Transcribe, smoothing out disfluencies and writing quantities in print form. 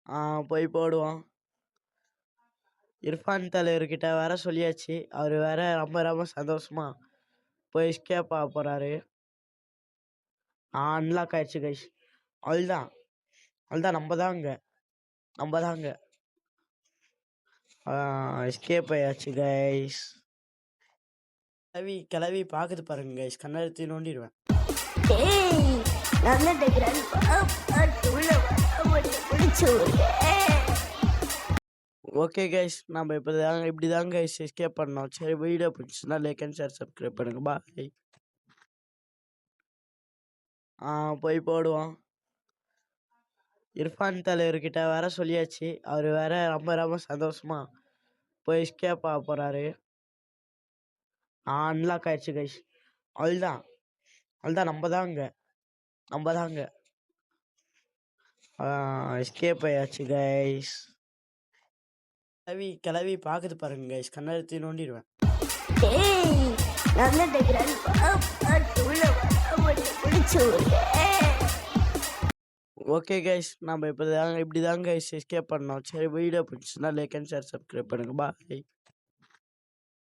ஆ போய் போடுவோம். இர்ஃபான் தலைவர்கிட்ட வேற சொல்லியாச்சு. அவரு வேற ரொம்ப ரொம்ப சந்தோஷமா போய் எஸ்கேப் ஆக போறாரு. அன்லாக் ஆயிடுச்சு கைஸ். அவ்வளோதான் அவ்வளோதான் நம்ம தாங்க எஸ்கேப் ஆயாச்சு கைஸ். கிளவி பாக்குது பாருங்க கைஸ். கண்ணெடுத்து நோண்டிடுவேன். ஓகே கைஸ், நம்ம இப்படிதாங்க கைஸ் எஸ்கேப் பண்ணோம். சரி, வீடியோ பிடிச்சுன்னா லைக் அண்ட் ஷேர் சப்ஸ்கிரைப் பண்ணுங்க. பாய். போய் போடுவோம். இர்ஃபான் தலைவர்கிட்ட வேற சொல்லியாச்சு. அவரு வேற ரொம்ப ரொம்ப சந்தோஷமா போய் எஸ்கேப் ஆக போறாரு. அன்லாக் ஆயிடுச்சு கைஸ். அவ்வளோதான் அவ்வளோதான் நம்ம தாங்க எஸ்கேப் ஆயாச்சு கைஸ். கிளவி பாக்குது பாருங்க கைஸ். கண்ணெடுத்து நோண்டிடுவேன். ஓகே கைஸ், நம்ம இப்படிதாங்க கைஸ் எஸ்கேப் பண்ணோம். சரி, வீடியோ பிடிச்சுன்னா லைக் அண்ட் ஷேர் சப்ஸ்கிரைப் பண்ணுங்க. பாய்.